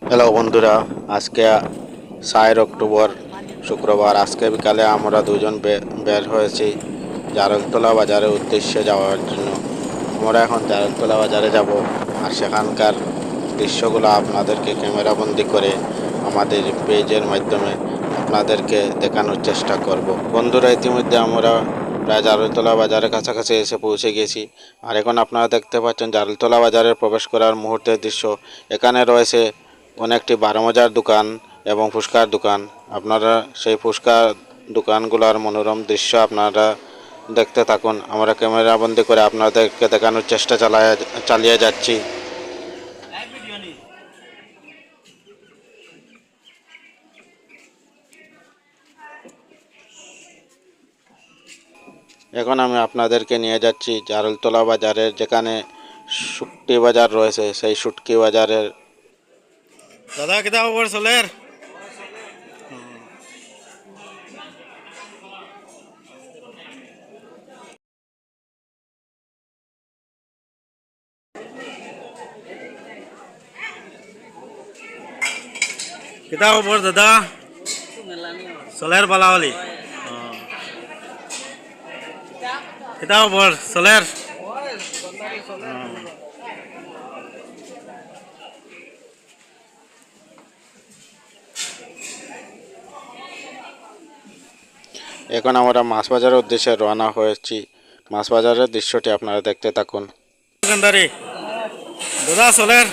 Hello বন্ধুরা, আজকে 4 October শুক্রবার। আজকে বিকালে আমরা দুজন বের হয়েছি জারলতলা বাজারের উদ্দেশ্যে যাওয়ার জন্য। আমরা এখন জারলতলা বাজারে যাব, আর সেখানকার দৃশ্যগুলো আপনাদেরকে ক্যামেরাবন্দি করে আমাদের পেজের মাধ্যমে আপনাদেরকে দেখানোর চেষ্টা করব। বন্ধুরা, ইতিমধ্যে আমরা প্রায় জারলতলা বাজারের কাছাকাছি এসে পৌঁছে গেছি। আর এখন আপনারা দেখতে পাচ্ছেন জারলতলা বাজারে প্রবেশ করার মুহূর্তের দৃশ্য। এখানে রয়েছে অনেকটি 12 মজার দোকান এবং ফুচকার দোকান। আপনারা সেই ফুচকা দোকানগুলোর মনোরম দৃশ্য আপনারা দেখতে থাকুন। আমরা ক্যামেরাবন্দি করে আপনাদেরকে দেখানোর চেষ্টা চালিয়ে যাচ্ছি। এখন আমি আপনাদেরকে নিয়ে যাচ্ছি জারলতলা বাজারের, যেখানে শুটকি বাজার রয়েছে, সেই শুটকি বাজারের। দাদা কেটা খবর চলের? কেটা খবর দাদা? চলের বালা হলি কেটা খবর চলের? এখন আমরা মাছ বাজারের উদ্দেশ্যে রওনা হয়েছি। মাছ বাজারের দৃশ্যটি আপনারা দেখতে থাকুন। দোকানদারি দাদা চলের?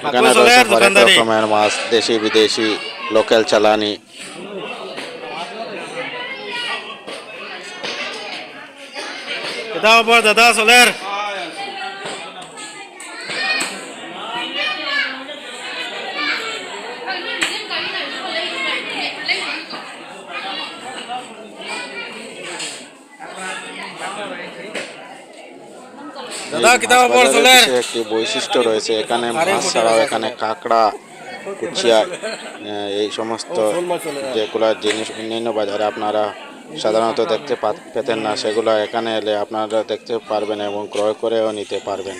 এখানে রয়েছে হরেক রকমের মাছ, দেশি বিদেশি, লোকাল চালানি। কেটা খবর দাদা চলের? দাদা কেটা খবর চলের? একটি বৈশিষ্ট্য রয়েছে, এখানে মাছ ছাড়াও এখানে কাঁকড়া, কুচিয়া, এই সমস্ত যেগুলো জিনিস অন্যান্য বাজারে আপনারা সাধারণত দেখতে পেতেন না, সেগুলো এখানে এলে আপনারা দেখতে পারবেন এবং ক্রয় করেও নিতে পারবেন।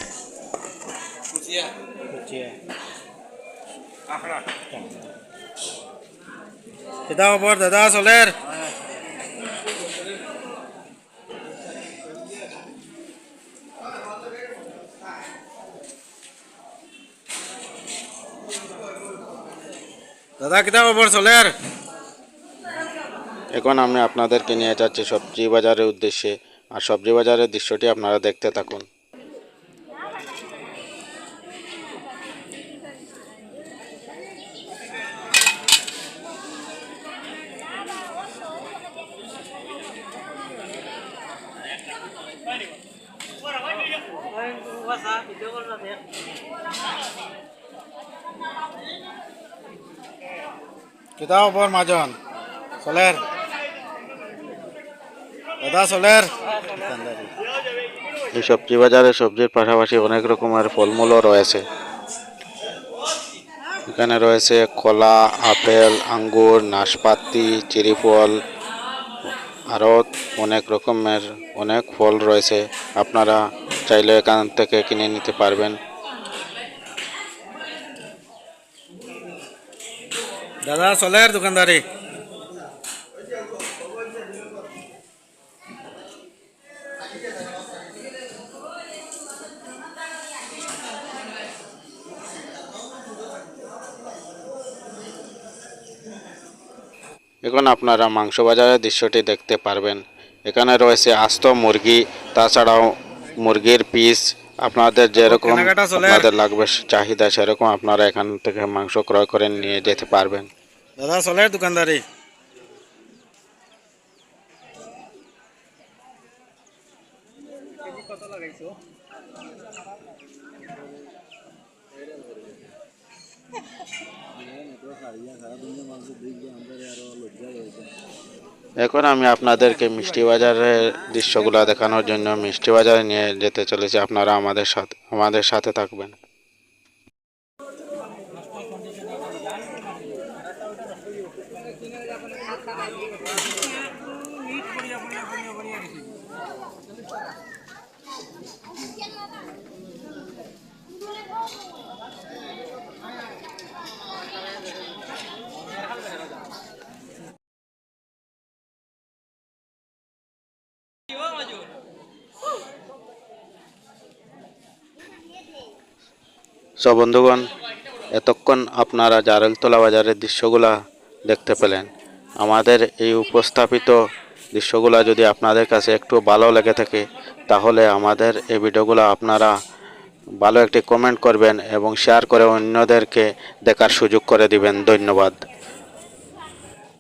কেটা খবর দাদা চলের? দাদা কেটা খবর চলের? এখন আমি আপনাদেরকে নিয়ে যাচ্ছি সবজি বাজারের উদ্দেশ্যে, আর সবজি বাজারের দৃশ্যটি আপনারা দেখতে থাকুন। কেটা খবর মাজন চলের? দাদা চলের? এই সবজি বাজারে সবজির পাশাপাশি অনেক রকমের ফলমূলও রয়েছে। এখানে রয়েছে কলা, আপেল, আঙ্গুর, নাশপাতি, চেরি ফল, আরও অনেক রকমের অনেক ফল রয়েছে। আপনারা চাইলে এখান থেকে কিনে নিতে পারবেন। দাদা চলের দোকানদারি? এখন আপনারা মাংস বাজারের দৃশ্যটি দেখতে পারবেন। এখানে রয়েছে আস্ত মুরগি, তাছাড়াও মুরগির পিস। আপনাদের যেরকম আপনাদের লাগবে চাহিদা, সেরকম আপনারা এখান থেকে মাংস ক্রয় করে নিয়ে যেতে পারবেন। দাদা চলের দোকানদারি? এখন আমি আপনাদেরকে মিষ্টি বাজারের দৃশ্যগুলো দেখানোর জন্য মিষ্টি বাজারে নিয়ে যেতে চলেছি। আপনারা আমাদের সাথে থাকবেন। সো বন্ধুগণ, এতক্ষণ আপনারা জারলতলা বাজারের দৃশ্যগুলা দেখতে পেলেন। আমাদের এই উপস্থাপিত দৃশ্যগুলা যদি আপনাদের কাছে একটু ভালো লেগে থাকে, তাহলে আমাদের এই ভিডিওগুলো আপনারা ভালো একটি কমেন্ট করবেন এবং শেয়ার করে অন্যদেরকে দেখার সুযোগ করে দিবেন। ধন্যবাদ।